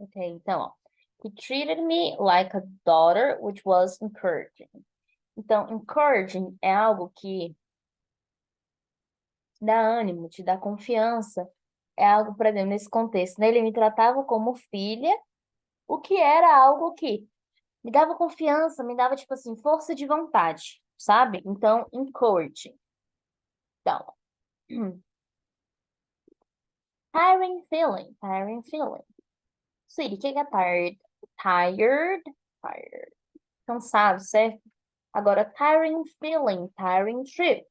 Ok, então, ó. He treated me like a daughter, which was encouraging. Então, encouraging é algo que dá ânimo, te dá confiança. É algo, por exemplo, nesse contexto, né? Ele me tratava como filha, o que era algo que me dava confiança, me dava, tipo assim, força de vontade, sabe? Então, encouraging. Então, tiring feeling, tiring feeling. Sweetie, o que é tired? Tired, tired. Cansado, certo? Agora, tiring feeling, tiring trip.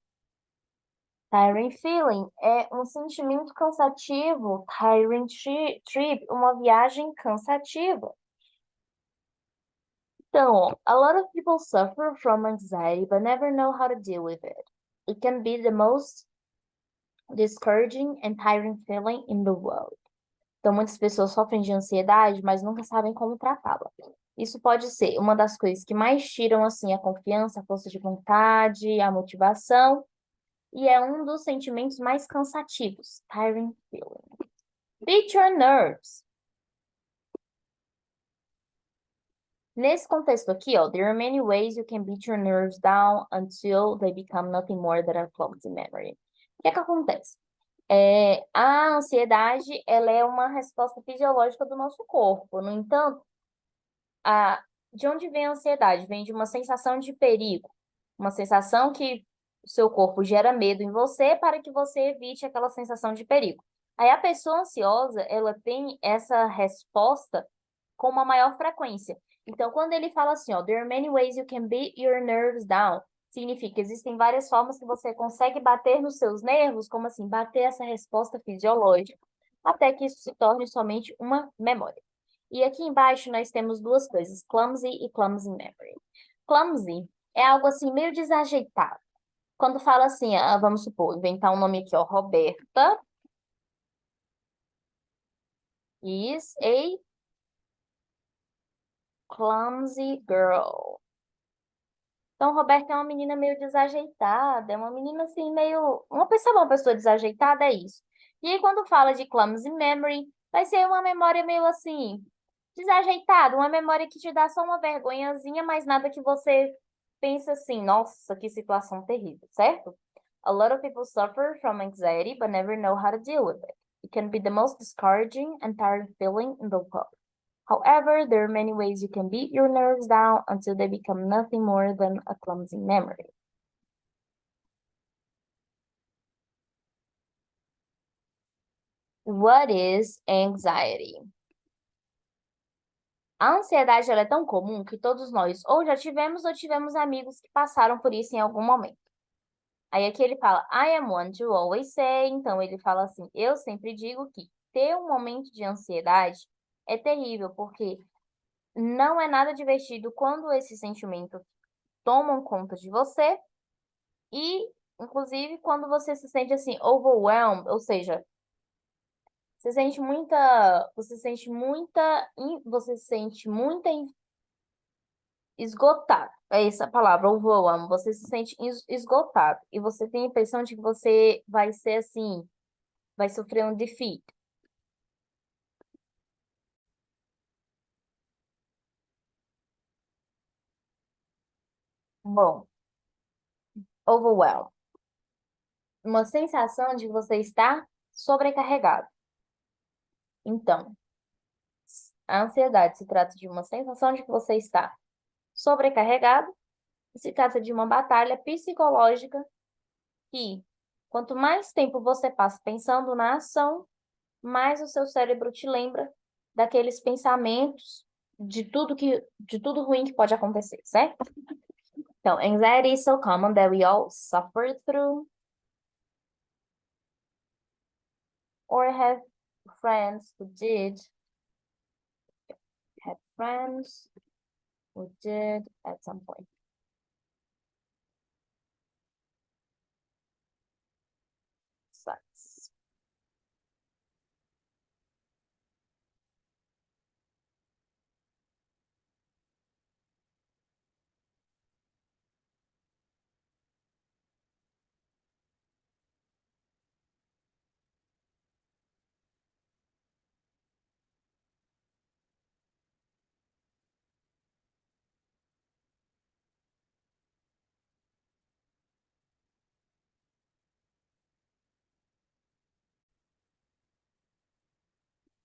Tiring feeling é um sentimento cansativo. Tiring trip, uma viagem cansativa. Então, a lot of people suffer from anxiety but never know how to deal with it. It can be the most discouraging and tiring feeling in the world. Então, muitas pessoas sofrem de ansiedade, mas nunca sabem como tratá-la. Isso pode ser uma das coisas que mais tiram, assim, a confiança, a força de vontade, a motivação, e é um dos sentimentos mais cansativos, tiring feeling. Beat your nerves. Nesse contexto aqui, ó, there are many ways you can beat your nerves down until they become nothing more than a clumsy memory. O que é que acontece? A ansiedade, ela é uma resposta fisiológica do nosso corpo. No entanto, de onde vem a ansiedade? Vem de uma sensação de perigo, uma sensação que o seu corpo gera medo em você para que você evite aquela sensação de perigo. Aí a pessoa ansiosa, ela tem essa resposta com uma maior frequência. Então, quando ele fala assim, ó, there are many ways you can beat your nerves down, significa que existem várias formas que você consegue bater nos seus nervos, como assim, bater essa resposta fisiológica, até que isso se torne somente uma memória. E aqui embaixo nós temos duas coisas, clumsy e clumsy memory. Clumsy é algo assim meio desajeitado. Quando fala assim, vamos supor, inventar um nome aqui, ó, Roberta is a clumsy girl. Então, Roberta é uma menina meio desajeitada, é uma menina assim meio... uma pessoa desajeitada é isso. E aí quando fala de clumsy memory, vai ser uma memória meio assim, desajeitada, uma memória que te dá só uma vergonhazinha, mas nada que você pensa assim, nossa, que situação terrível, certo? A lot of people suffer from anxiety but never know how to deal with it. It can be the most discouraging and tiring feeling in the world. However, there are many ways you can beat your nerves down until they become nothing more than a clumsy memory. What is anxiety? A ansiedade ela é tão comum que todos nós ou tivemos amigos que passaram por isso em algum momento. Aí aqui ele fala, I am one to always say. Então ele fala assim, eu sempre digo que ter um momento de ansiedade é terrível, porque não é nada divertido quando esses sentimentos tomam conta de você e, inclusive, quando você se sente assim, overwhelmed, ou seja, você sente muita esgotado. É essa a palavra, overwhelmed. Você se sente esgotado e você tem a impressão de que você vai ser assim, vai sofrer um defeat. Bom, overwhelmed. Uma sensação de você estar sobrecarregado. Então, a ansiedade se trata de uma sensação de que você está sobrecarregado. Se trata de uma batalha psicológica que, quanto mais tempo você passa pensando na ação, mais o seu cérebro te lembra daqueles pensamentos de tudo ruim que pode acontecer, certo? Então, anxiety is so common that we all suffer through or friends who did, have friends who did at some point. Sucks.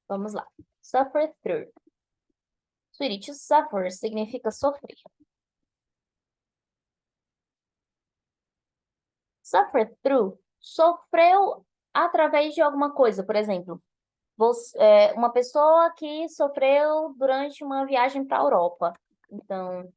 Vamos lá. Suffer through. Sweetie, to suffer significa sofrer. Suffer through, sofreu através de alguma coisa. Por exemplo, uma pessoa que sofreu durante uma viagem para a Europa. Então,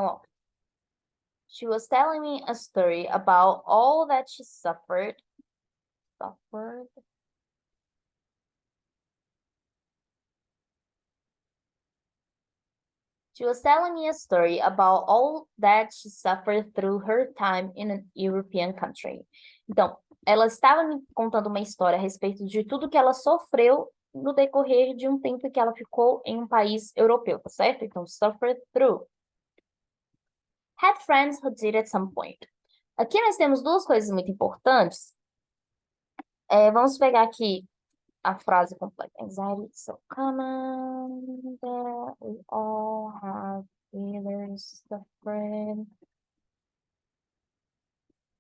ó, she was telling me a story about all that she suffered. Suffered. She was telling me a story about all that she suffered through her time in an European country. Então, ela estava me contando uma história a respeito de tudo que ela sofreu no decorrer de um tempo que ela ficou em um país europeu, tá certo? Então, suffer through. Had friends who did at some point. Aqui nós temos duas coisas muito importantes. Vamos pegar aqui a frase completa. Anxiety is so common that we all have either suffered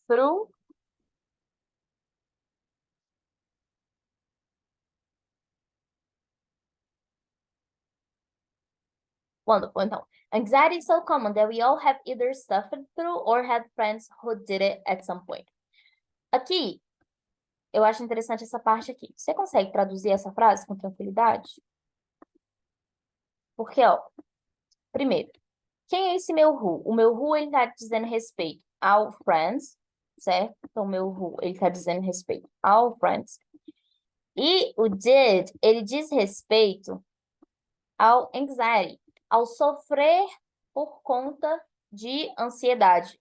through. Wonderful. Então, anxiety is so common that we all have either suffered through or had friends who did it at some point. Aqui, eu acho interessante essa parte aqui. Você consegue traduzir essa frase com tranquilidade? Porque, ó, primeiro, quem é esse meu who? O meu who, ele tá dizendo respeito ao friends, certo? Então, o meu who, ele tá dizendo respeito ao friends. E o did, ele diz respeito ao anxiety, ao sofrer por conta de ansiedade.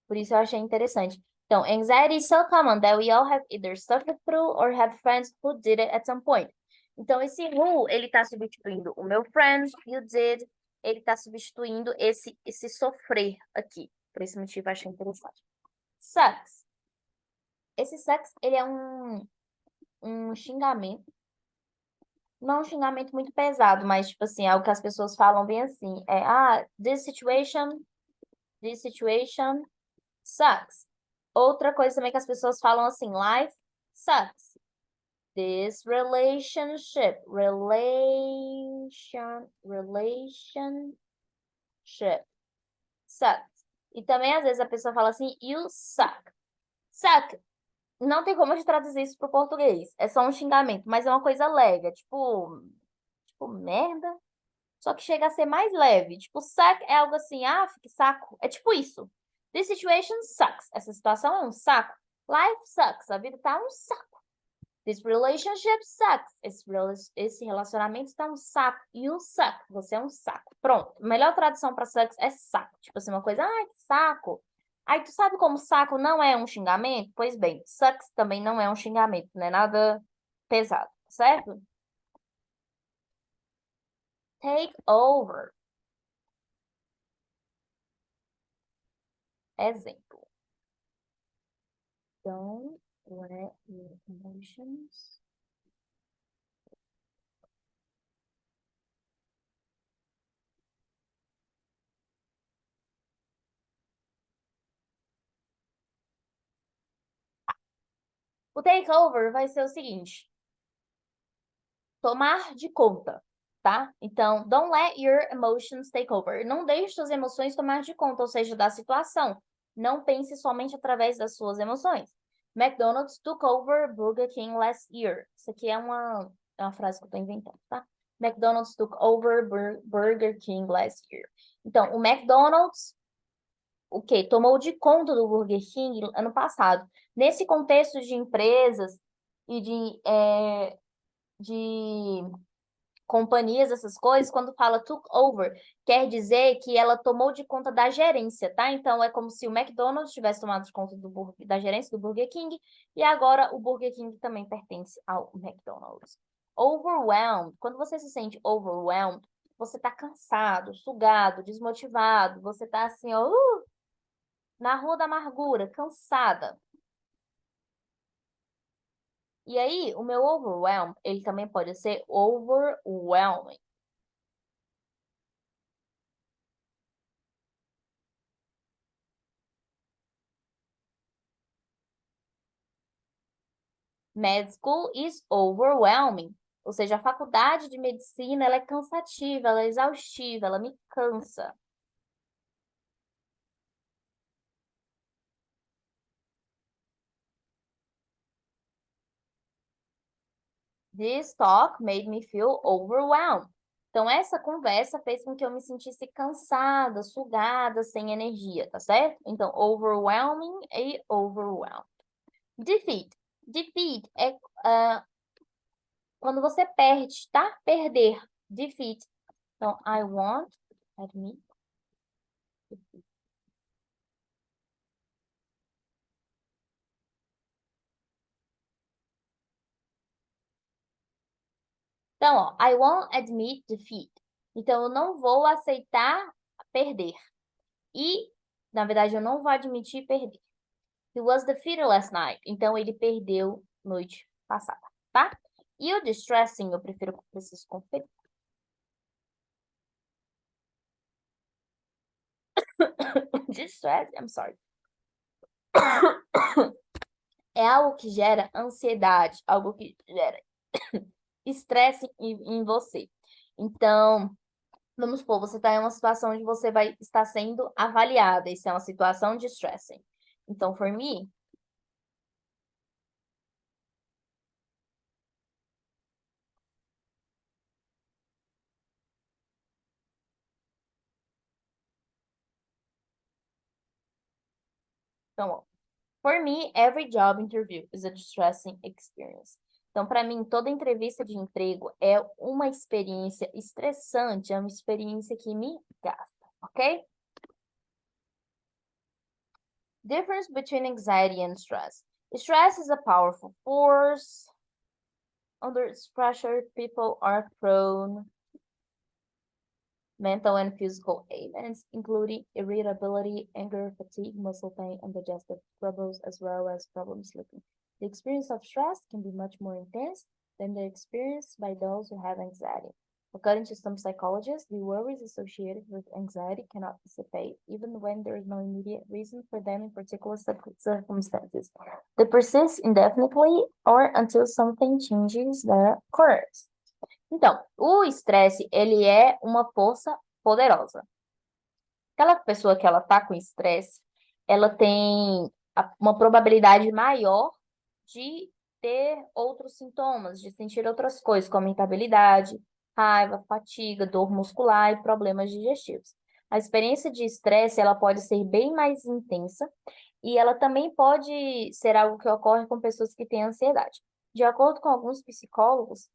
Por isso eu achei interessante. Então, anxiety is so common that we all have either suffered through or had friends who did it at some point. Então, esse who, ele está substituindo o meu friend, you did, ele está substituindo esse sofrer aqui. Por esse motivo, eu achei interessante. Sucks. Esse sucks, ele é um xingamento. Não é um xingamento muito pesado, mas, tipo assim, é o que as pessoas falam bem assim. This situation sucks. Outra coisa também que as pessoas falam assim, life sucks. This relationship sucks. E também às vezes a pessoa fala assim, you suck. Suck. Não tem como a gente traduzir isso para o português. É só um xingamento, mas é uma coisa leve, tipo merda. Só que chega a ser mais leve. Tipo, suck é algo assim, que saco. É tipo isso. This situation sucks. Essa situação é um saco. Life sucks. A vida tá um saco. This relationship sucks. Esse relacionamento está um saco. You suck. Você é um saco. Pronto. A melhor tradução para sucks é saco. Tipo assim, uma coisa, que saco. Aí, tu sabe como saco não é um xingamento? Pois bem, sucks também não é um xingamento. Não é nada pesado, certo? Take over. Exemplo. Don't let your emotions O takeover vai ser o seguinte: tomar de conta, tá? Então, don't let your emotions take over. Não deixe suas emoções tomar de conta, ou seja, da situação. Não pense somente através das suas emoções. McDonald's took over Burger King last year. Isso aqui é uma frase que eu tô inventando, tá? McDonald's took over Burger King last year. Então, o McDonald's tomou de conta do Burger King ano passado. Nesse contexto de empresas e de companhias, essas coisas, quando fala took over, quer dizer que ela tomou de conta da gerência, tá? Então, é como se o McDonald's tivesse tomado de conta da gerência do Burger King e agora o Burger King também pertence ao McDonald's. Overwhelmed. Quando você se sente overwhelmed, você tá cansado, sugado, desmotivado, você tá assim, ó, na rua da amargura, cansada. E aí, o meu overwhelm, ele também pode ser overwhelming. Med school is overwhelming. Ou seja, a faculdade de medicina, ela é cansativa, ela é exaustiva, ela me cansa. This talk made me feel overwhelmed. Então, essa conversa fez com que eu me sentisse cansada, sugada, sem energia, tá certo? Então, overwhelming e overwhelmed. Defeat. Defeat é quando você perde, tá? Perder. Defeat. Então, I won't admit. Então, ó, I won't admit defeat. Então, eu não vou aceitar perder. E, na verdade, eu não vou admitir perder. He was defeated last night. Então, ele perdeu noite passada, tá? E o distressing, eu preciso conferir. Distress, I'm sorry. É algo que gera ansiedade, algo que gera estresse em você. Então, vamos supor, você está em uma situação onde você vai estar sendo avaliada. Isso é uma situação distressing. Então, for me, então, ó, for me, every job interview is a distressing experience. Então, para mim, toda entrevista de emprego é uma experiência estressante, é uma experiência que me gasta, ok? Difference between anxiety and stress. Stress is a powerful force. Under its pressure, people are prone mental and physical ailments, including irritability, anger, fatigue, muscle pain, and digestive troubles, as well as problems sleeping. The experience of stress can be much more intense than the experience by those who have anxiety. According to some psychologists, the worries associated with anxiety cannot dissipate, even when there is no immediate reason for them in particular circumstances. They persist indefinitely or until something changes that occurs. Então, o estresse, ele é uma força poderosa. Aquela pessoa que ela tá com estresse, ela tem uma probabilidade maior de ter outros sintomas, de sentir outras coisas, como irritabilidade, raiva, fatiga, dor muscular e problemas digestivos. A experiência de estresse, ela pode ser bem mais intensa e ela também pode ser algo que ocorre com pessoas que têm ansiedade. De acordo com alguns psicólogos,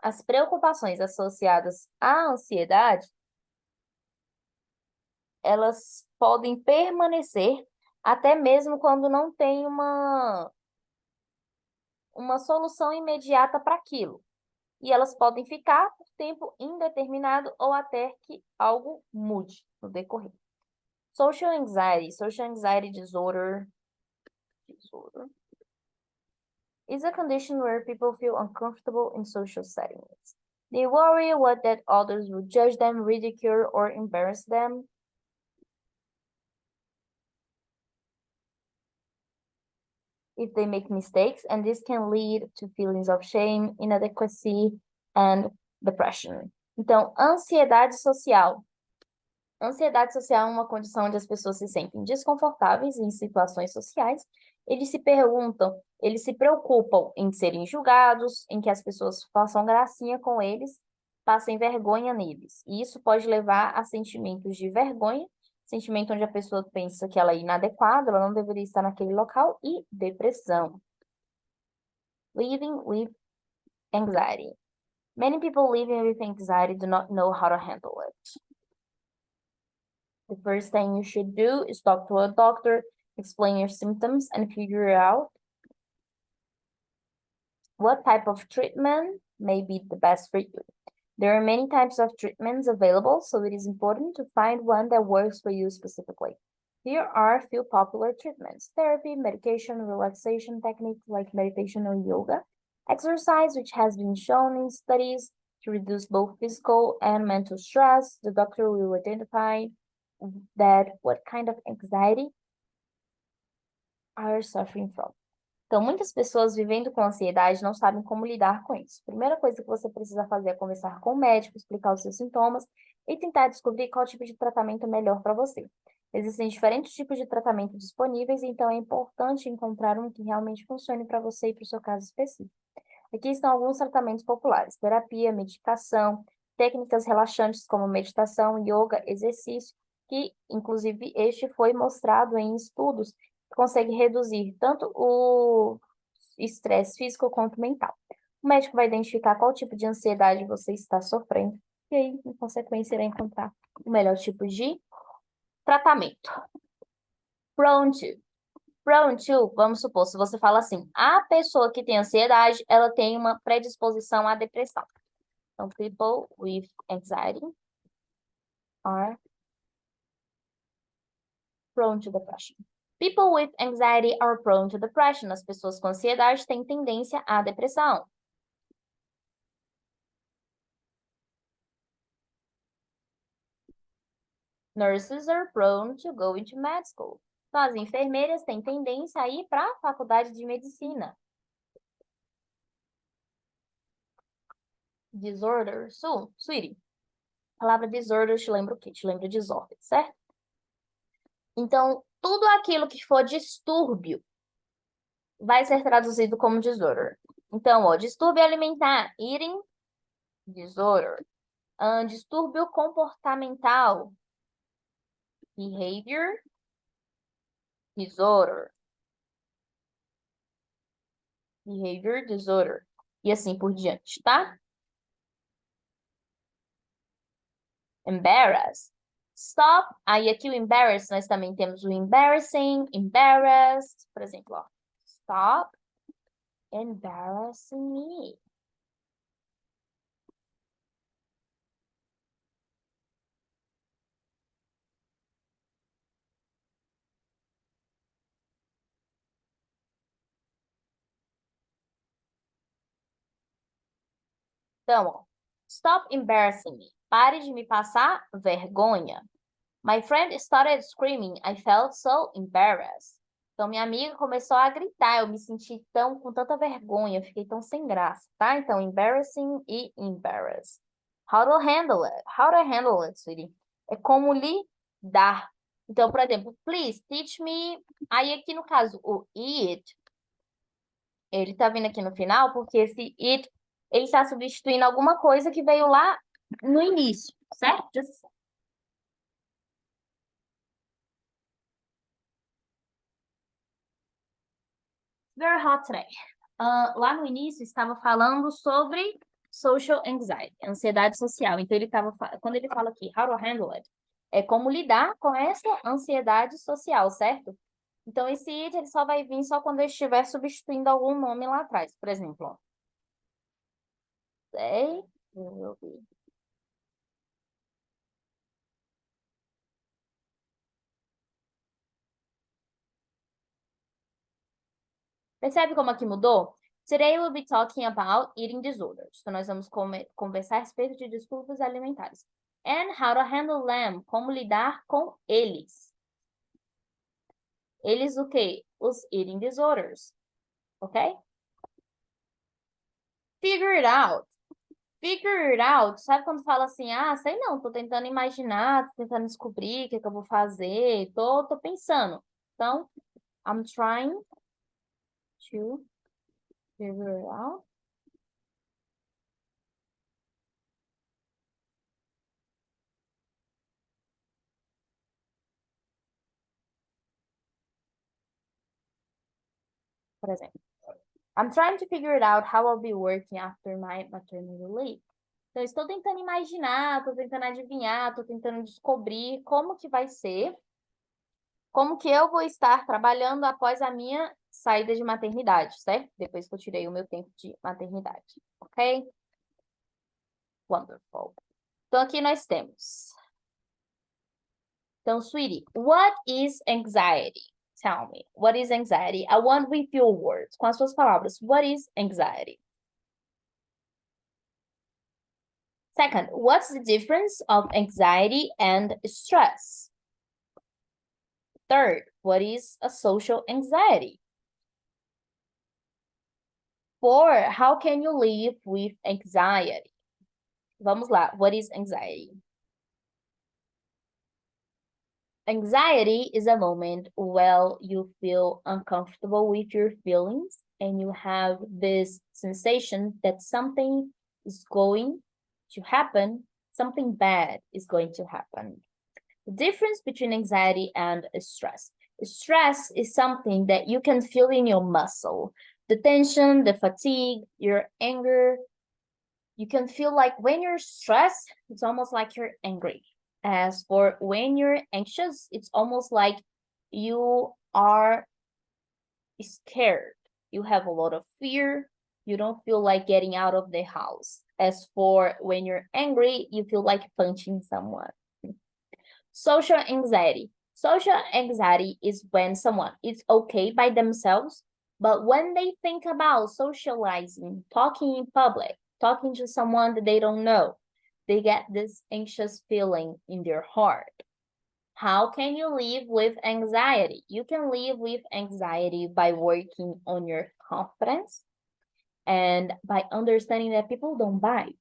as preocupações associadas à ansiedade, elas podem permanecer até mesmo quando não tem uma solução imediata para aquilo. E elas podem ficar por tempo indeterminado ou até que algo mude no decorrer. Social anxiety disorder is a condition where people feel uncomfortable in social settings. They worry what that others will judge them, ridicule, or embarrass them. If they make mistakes, and this can lead to feelings of shame, inadequacy, and depression. Então, ansiedade social. Ansiedade social é uma condição onde as pessoas se sentem desconfortáveis em situações sociais. Eles se preocupam em serem julgados, em que as pessoas façam gracinha com eles, passem vergonha neles. E isso pode levar a sentimentos de vergonha, sentimento onde a pessoa pensa que ela é inadequada, ela não deveria estar naquele local, e depressão. Living with anxiety. Many people living with anxiety do not know how to handle it. The first thing you should do is talk to a doctor, explain your symptoms, and figure out what type of treatment may be the best for you. There are many types of treatments available, so it is important to find one that works for you specifically. Here are a few popular treatments: therapy, medication, relaxation techniques like meditation or yoga, exercise, which has been shown in studies to reduce both physical and mental stress. The doctor will identify that what kind of anxiety are you suffering from. Então, muitas pessoas vivendo com ansiedade não sabem como lidar com isso. A primeira coisa que você precisa fazer é conversar com o médico, explicar os seus sintomas e tentar descobrir qual tipo de tratamento é melhor para você. Existem diferentes tipos de tratamento disponíveis, então é importante encontrar um que realmente funcione para você e para o seu caso específico. Aqui estão alguns tratamentos populares: terapia, medicação, técnicas relaxantes como meditação, yoga, exercício, que inclusive este foi mostrado em estudos que consegue reduzir tanto o estresse físico quanto mental. O médico vai identificar qual tipo de ansiedade você está sofrendo e aí, em consequência, irá encontrar o melhor tipo de tratamento. Prone to, vamos supor, se você fala assim, a pessoa que tem ansiedade, ela tem uma predisposição à depressão. Então, people with anxiety are prone to depression. People with anxiety are prone to depression. As pessoas com ansiedade têm tendência à depressão. Nurses are prone to go into med school. Então, as enfermeiras têm tendência a ir para a faculdade de medicina. Disorder. Sweetie. A palavra disorder te lembra o quê? Te lembra desordem, certo? Então, tudo aquilo que for distúrbio vai ser traduzido como disorder. Então, ó, distúrbio alimentar, eating disorder. Distúrbio comportamental, behavior disorder. Behavior disorder. E assim por diante, tá? Embarrass. Stop. Aí aqui o embarrass, nós também temos o embarrassing, embarrassed. Por exemplo, ó. Stop embarrassing me. Então, ó. Stop embarrassing me. Pare de me passar vergonha. My friend started screaming. I felt so embarrassed. Então, minha amiga começou a gritar. Eu me senti com tanta vergonha. Eu fiquei tão sem graça, tá? Então, embarrassing e embarrassed. How to handle it? How to handle it, sweetie? É como lidar. Então, por exemplo, please teach me. Aí, aqui no caso, o it, ele tá vindo aqui no final, porque esse it, ele está substituindo alguma coisa que veio lá no início, certo? Just very hot today. Lá no início estava falando sobre social anxiety, ansiedade social. Então quando ele fala aqui, how to handle it, é como lidar com essa ansiedade social, certo? Então esse it ele só vai vir só quando ele estiver substituindo algum nome lá atrás. Por exemplo, ó. They will be. Percebe como aqui mudou? Today we'll be talking about eating disorders. Então, nós vamos conversar a respeito de distúrbios alimentares. And how to handle them. Como lidar com eles. Eles o quê? Os eating disorders. Ok? Figure it out. Figure it out. Sabe quando fala assim, ah, sei não, tô tentando imaginar, tô tentando descobrir o que eu vou fazer, tô pensando. Então, I'm trying to figure it out. Por exemplo, I'm trying to figure it out how I'll be working after my maternity leave. Então, estou tentando imaginar, estou tentando adivinhar, estou tentando descobrir como que vai ser, como que eu vou estar trabalhando após a minha saída de maternidade, certo? Depois que eu tirei o meu tempo de maternidade, ok? Wonderful. Então, aqui nós temos. Então, sweetie, what is anxiety? Tell me, what is anxiety? I want with your words, com as suas palavras. What is anxiety? Second, what's the difference of anxiety and stress? Third, what is a social anxiety? 4, how can you live with anxiety? Vamos lá, what is anxiety? Anxiety is a moment where you feel uncomfortable with your feelings and you have this sensation that something is going to happen, something bad is going to happen. The difference between anxiety and stress. Stress is something that you can feel in your muscle. The tension, the fatigue, your anger. You can feel like when you're stressed, it's almost like you're angry. As for when you're anxious, it's almost like you are scared. You have a lot of fear. You don't feel like getting out of the house. As for when you're angry, you feel like punching someone. Social anxiety. Social anxiety is when someone is okay by themselves, but when they think about socializing, talking in public, talking to someone that they don't know, they get this anxious feeling in their heart. How can you live with anxiety? You can live with anxiety by working on your confidence and by understanding that people don't bite.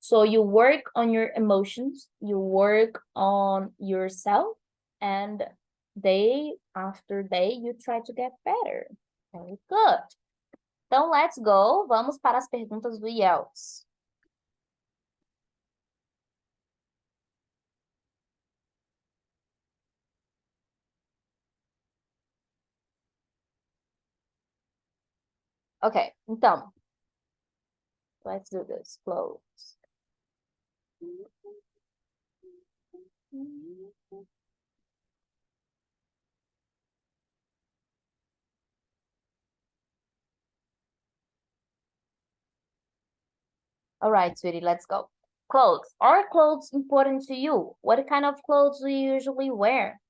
So you work on your emotions, you work on yourself, and day after day you try to get better. Very good. Então, let's go. Vamos para as perguntas do IELTS. Ok, então, let's do this. Close. All right, sweetie, let's go. Clothes. Are clothes important to you? What kind of clothes do you usually wear?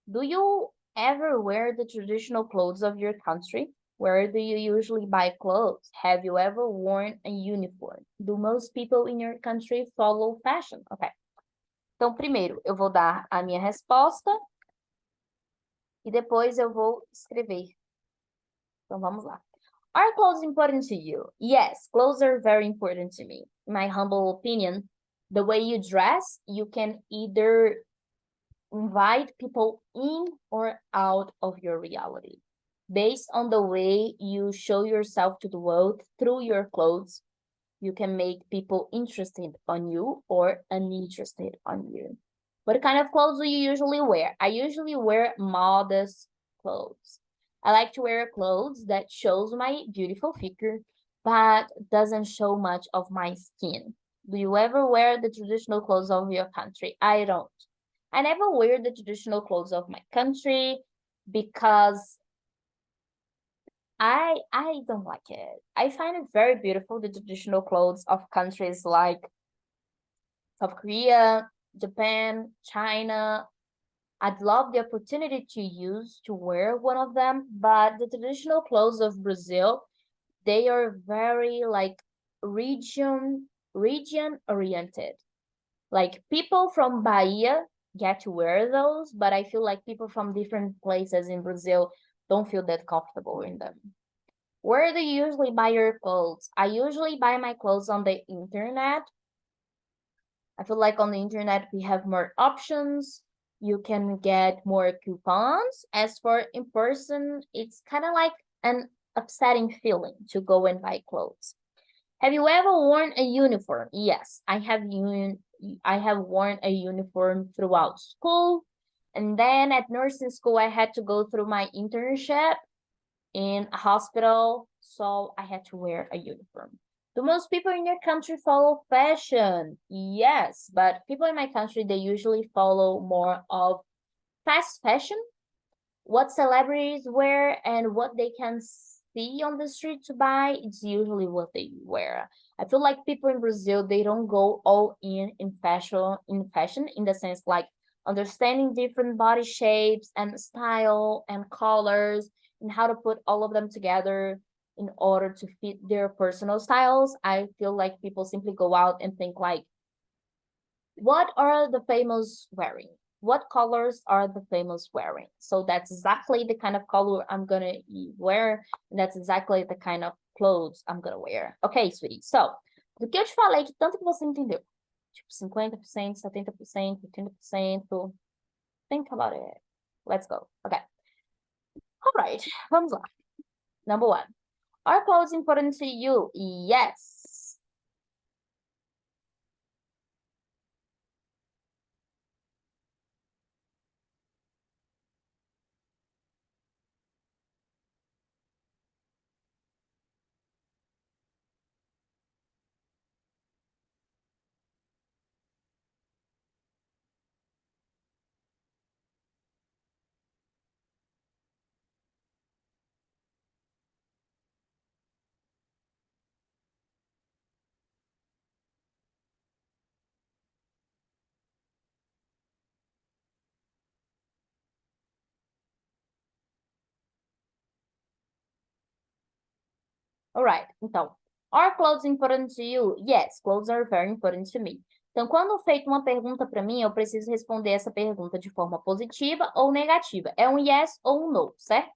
Do you ever wear the traditional clothes of your country? Where do you usually buy clothes? Have you ever worn a uniform? Do most people in your country follow fashion? Ok. Então, primeiro, eu vou dar a minha resposta e depois eu vou escrever. Então, vamos lá. Are clothes important to you? Yes, clothes are very important to me. In my humble opinion, the way you dress, you can either invite people in or out of your reality. Based on the way you show yourself to the world through your clothes, you can make people interested on you or uninterested on you. What kind of clothes do you usually wear? I usually wear modest clothes. I like to wear clothes that shows my beautiful figure, but doesn't show much of my skin. Do you ever wear the traditional clothes of your country? I don't. I never wear the traditional clothes of my country because I don't like it. I find it very beautiful, the traditional clothes of countries like South Korea, Japan, China. I'd love the opportunity to wear one of them, but the traditional clothes of Brazil, they are very like region oriented. Like people from Bahia get to wear those, but I feel like people from different places in Brazil don't feel that comfortable in them. Where do you usually buy your clothes? I usually buy my clothes on the internet. I feel like on the internet we have more options. You can get more coupons. As for in person, it's kind of like an upsetting feeling to go and buy clothes. Have you ever worn a uniform? Yes, I have worn a uniform throughout school. And then at nursing school, I had to go through my internship in a hospital, so I had to wear a uniform. Do most people in your country follow fashion? Yes, but people in my country, they usually follow more of fast fashion, what celebrities wear and what they can see on the street to buy, it's usually what they wear. I feel like people in Brazil, they don't go all in fashion in the sense like understanding different body shapes and style and colors and how to put all of them together in order to fit their personal styles. I feel like people simply go out and think like, what are the famous wearing? What colors are the famous wearing? So that's exactly the kind of color I'm gonna wear, and that's exactly the kind of clothes I'm gonna wear. Ok, sweetie? So, do que eu te falei que tanto que você entendeu? Tipo, 50%, 70%, 80%. Think about it. Let's go. Ok. All right, vamos lá. Number one. Are clothes important to you? Yes. Alright, então, are clothes important to you? Yes, clothes are very important to me. Então, quando feito uma pergunta para mim, eu preciso responder essa pergunta de forma positiva ou negativa. É um yes ou um no, certo?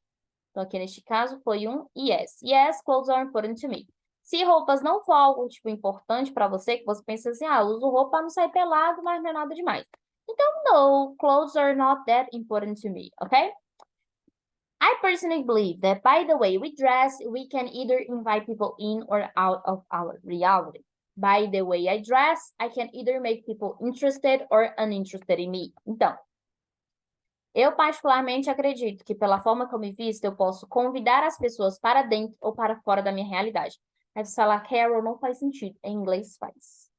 Então, aqui neste caso foi um yes. Yes, clothes are important to me. Se roupas não for algo, tipo, importante para você, que você pensa assim, eu uso roupa para não sair pelado, mas não é nada demais. Então, no, clothes are not that important to me, ok? I personally believe that by the way we dress, we can either invite people in or out of our reality. By the way I dress, I can either make people interested or uninterested in me. Então, eu particularmente acredito que pela forma que eu me visto, eu posso convidar as pessoas para dentro ou para fora da minha realidade. Aí você fala, Carol, não faz sentido. Em inglês faz.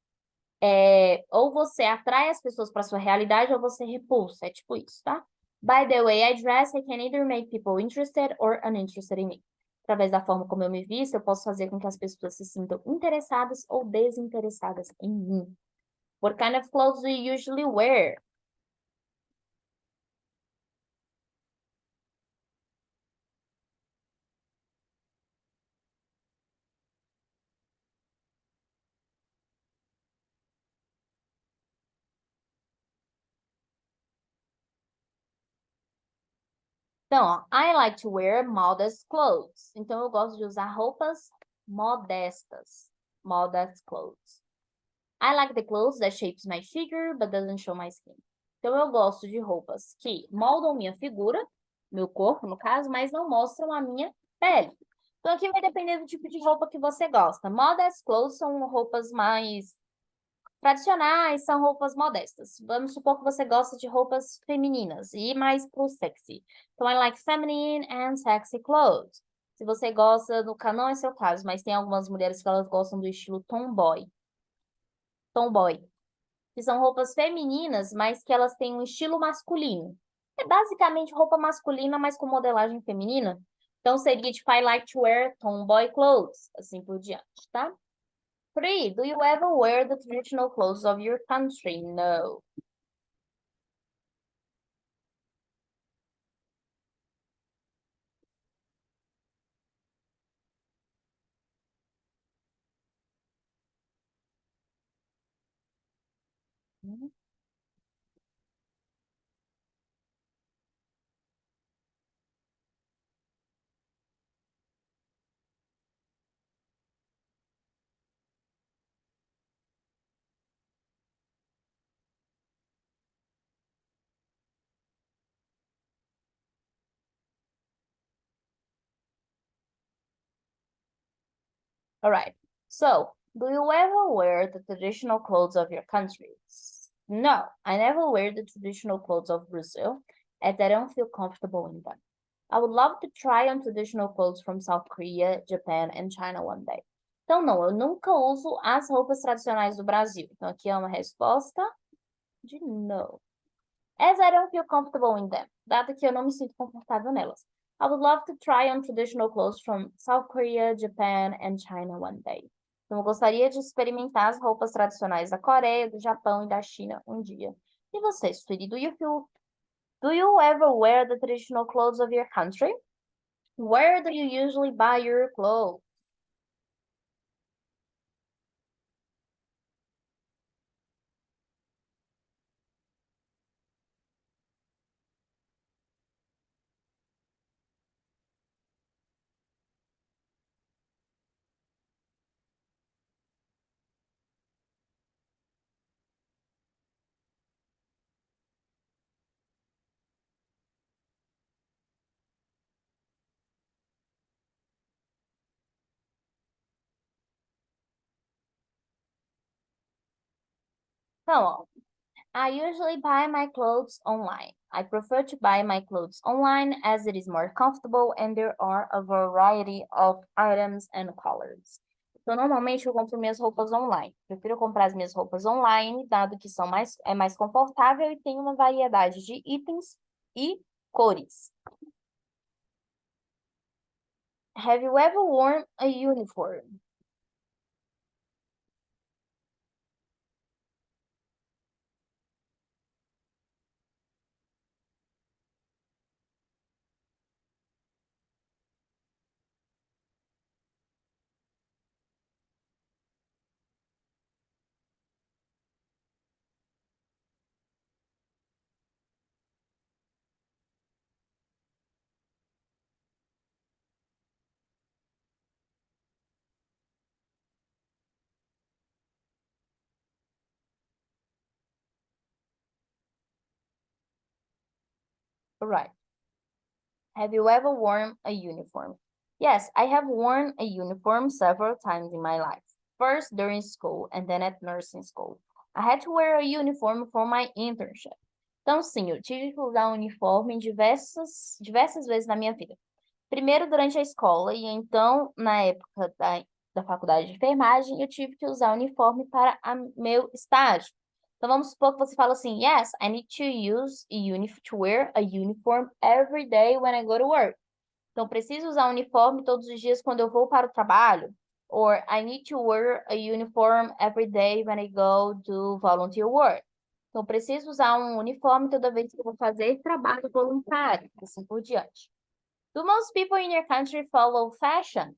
Ou você atrai as pessoas para sua realidade ou você repulsa. É tipo isso, tá? By the way I dress, I can either make people interested or uninterested in me. Através da forma como eu me visto, eu posso fazer com que as pessoas se sintam interessadas ou desinteressadas em mim. What kind of clothes do you usually wear? Então, ó, I like to wear modest clothes. Então, eu gosto de usar roupas modestas. Modest clothes. I like the clothes that shapes my figure, but doesn't show my skin. Então, eu gosto de roupas que moldam minha figura, meu corpo, no caso, mas não mostram a minha pele. Então, aqui vai depender do tipo de roupa que você gosta. Modest clothes são roupas mais tradicionais, são roupas modestas. Vamos supor que você gosta de roupas femininas e mais pro sexy. Então, I like feminine and sexy clothes. Se você gosta, não é seu caso, mas tem algumas mulheres que elas gostam do estilo tomboy. Tomboy. Que são roupas femininas, mas que elas têm um estilo masculino. É basicamente roupa masculina, mas com modelagem feminina. Então, seria tipo, I like to wear tomboy clothes, assim por diante, tá? 3. Do you ever wear the traditional clothes of your country? No. All right. So, do you ever wear the traditional clothes of your country? No, I never wear the traditional clothes of Brazil, as I don't feel comfortable in them. I would love to try on traditional clothes from South Korea, Japan, and China one day. Então, não, eu nunca uso as roupas tradicionais do Brasil. Então, aqui é uma resposta de no. As I don't feel comfortable in them, dado que eu não me sinto confortável nelas. I would love to try on traditional clothes from South Korea, Japan, and China one day. Então, eu gostaria de experimentar as roupas tradicionais da Coreia, do Japão e da China um dia. E você, sweetie, do you ever wear the traditional clothes of your country? Where do you usually buy your clothes? Então, ó, I usually buy my clothes online. I prefer to buy my clothes online as it is more comfortable and there are a variety of items and colors. Então, normalmente eu compro minhas roupas online. Prefiro comprar as minhas roupas online, dado que é mais confortável e tem uma variedade de itens e cores. Have you ever worn a uniform? Right. Have you ever worn a uniform? Yes, I have worn a uniform several times in my life. First during school and then at nursing school. I had to wear a uniform for my internship. Então, sim, eu tive que usar um uniforme diversas vezes na minha vida. Primeiro durante a escola e então, na época da faculdade de enfermagem, eu tive que usar uniforme para meu estágio. Então, vamos supor que você fala assim, yes, I need to wear a uniform every day when I go to work. Então, preciso usar uniforme todos os dias quando eu vou para o trabalho. Or, I need to wear a uniform every day when I go do volunteer work. Então, preciso usar um uniforme toda vez que eu vou fazer trabalho voluntário, assim por diante. Do most people in your country follow fashion?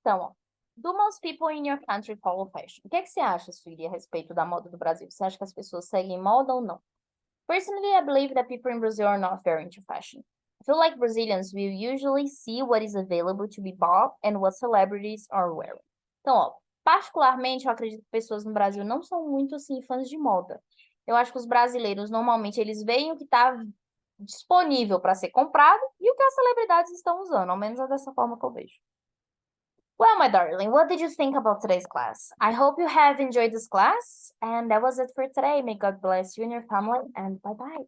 Então, ó, do most people in your country follow fashion? O que é que você acha, Sueli, a respeito da moda do Brasil? Você acha que as pessoas seguem moda ou não? Personally, I believe that people in Brazil are not very into fashion. I feel like Brazilians will usually see what is available to be bought and what celebrities are wearing. Então, ó, particularmente, eu acredito que pessoas no Brasil não são muito, assim, fãs de moda. Eu acho que os brasileiros, normalmente, eles veem o que está disponível para ser comprado e o que as celebridades estão usando, ao menos é dessa forma que eu vejo. Well, my darling, what did you think about today's class? I hope you have enjoyed this class, and that was it for today. May God bless you and your family, and bye-bye.